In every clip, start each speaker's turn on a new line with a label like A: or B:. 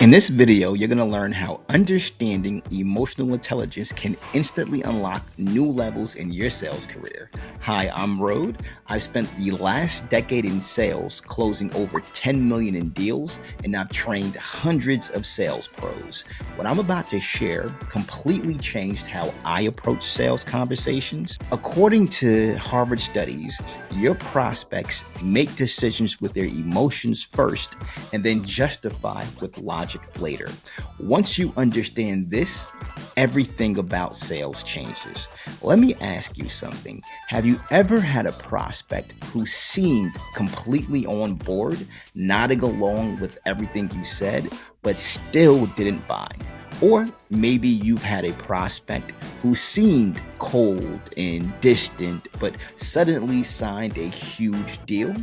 A: In this video, you're going to learn how understanding emotional intelligence can instantly unlock new levels in your sales career. Hi, I'm Rode. I've spent the last decade in sales, closing over 10 million in deals, and I've trained hundreds of sales pros. What I'm about to share completely changed how I approach sales conversations. According to Harvard studies, your prospects make decisions with their emotions first and then justify with logic later. Once you understand this, everything about sales changes. Let me ask you something. Have you ever had a prospect who seemed completely on board, nodding along with everything you said, but still didn't buy? Or maybe you've had a prospect who seemed cold and distant, but suddenly signed a huge deal.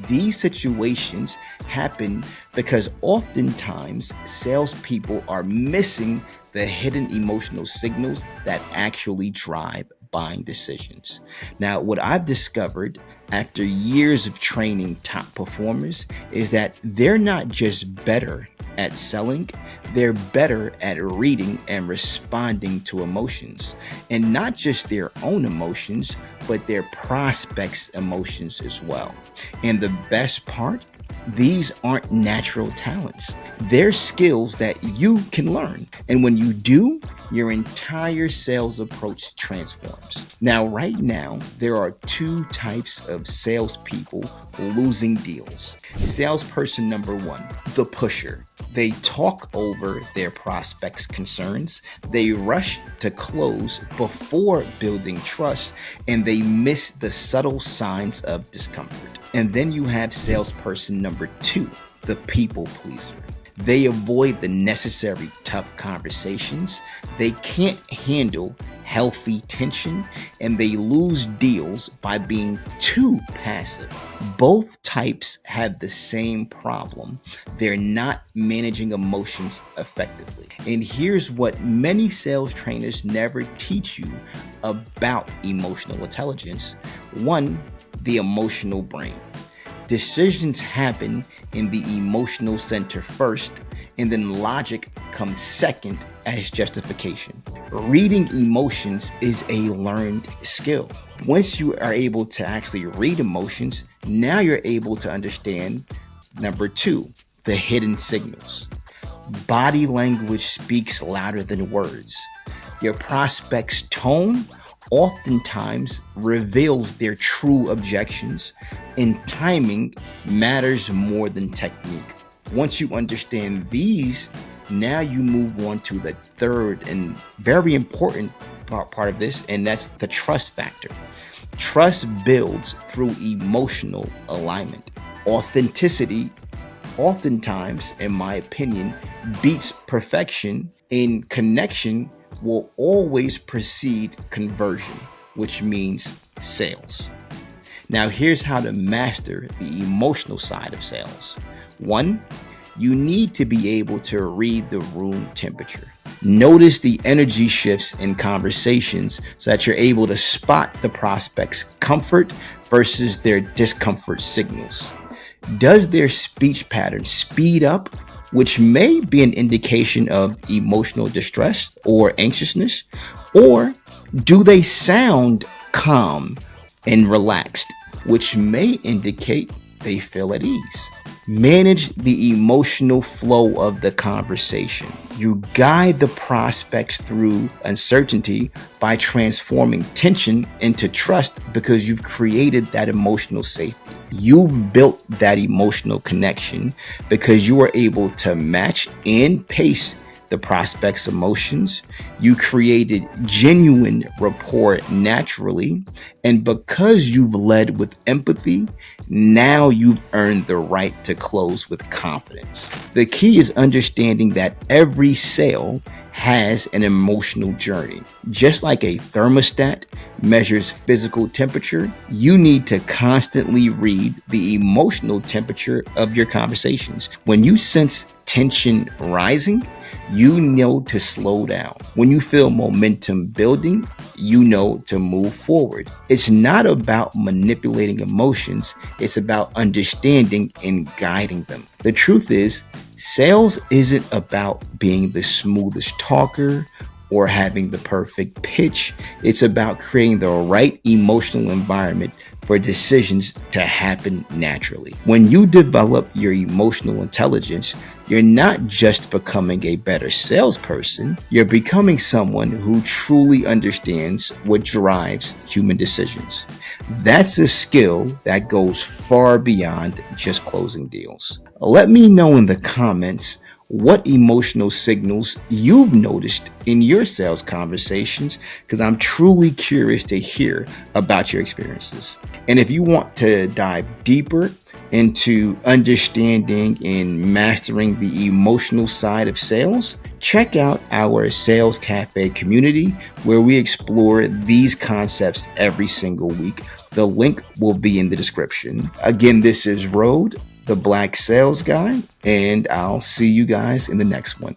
A: These situations happen because oftentimes salespeople are missing the hidden emotional signals that actually drive buying decisions. Now, what I've discovered after years of training top performers is that they're not just better at selling, they're better at reading and responding to emotions, and not just their own emotions, but their prospects' emotions as well. And the best part, these aren't natural talents. They're skills that you can learn. And when you do, your entire sales approach transforms. Now, right now, there are two types of salespeople losing deals. Salesperson number one, the pusher. They talk over their prospects' concerns. They rush to close before building trust, and they miss the subtle signs of discomfort. And then you have salesperson number two, the people pleaser. They avoid the necessary tough conversations. They can't handle healthy tension, and they lose deals by being too passive. Both types have the same problem. They're not managing emotions effectively. And here's what many sales trainers never teach you about emotional intelligence. One, the emotional brain. Decisions happen in the emotional center first, and then logic comes second as justification. Reading emotions is a learned skill. Once you are able to actually read emotions, now you're able to understand number two, the hidden signals. Body language speaks louder than words. Your prospect's tone oftentimes reveals their true objections, and timing matters more than technique. Once you understand these, now you move on to the third and very important part of this, and that's the trust factor. Trust builds through emotional alignment. Authenticity, oftentimes, in my opinion, beats perfection, and connection will always precede conversion, which means sales. Now, here's how to master the emotional side of sales. One, you need to be able to read the room temperature. Notice the energy shifts in conversations so that you're able to spot the prospect's comfort versus their discomfort signals. Does their speech pattern speed up, which may be an indication of emotional distress or anxiousness? Or do they sound calm and relaxed, which may indicate they feel at ease? Manage the emotional flow of the conversation. You guide the prospects through uncertainty by transforming tension into trust because you've created that emotional safety. You've built that emotional connection because you are able to match and pace the prospect's emotions. You created genuine rapport naturally. And because you've led with empathy, now you've earned the right to close with confidence. The key is understanding that every sale has an emotional journey. Just like a thermostat measures physical temperature, you need to constantly read the emotional temperature of your conversations. When you sense tension rising, you know to slow down. When you feel momentum building, you know to move forward. It's not about manipulating emotions, it's about understanding and guiding them. The truth is, sales isn't about being the smoothest talker or having the perfect pitch. It's about creating the right emotional environment for decisions to happen naturally. When you develop your emotional intelligence, you're not just becoming a better salesperson, you're becoming someone who truly understands what drives human decisions. That's a skill that goes far beyond just closing deals. Let me know in the comments what emotional signals you've noticed in your sales conversations, because I'm truly curious to hear about your experiences. And if you want to dive deeper into understanding and mastering the emotional side of sales, check out our Sales Cafe community where we explore these concepts every single week. The link will be in the description. Again, this is Road, the Black Sales Guy, and I'll see you guys in the next one.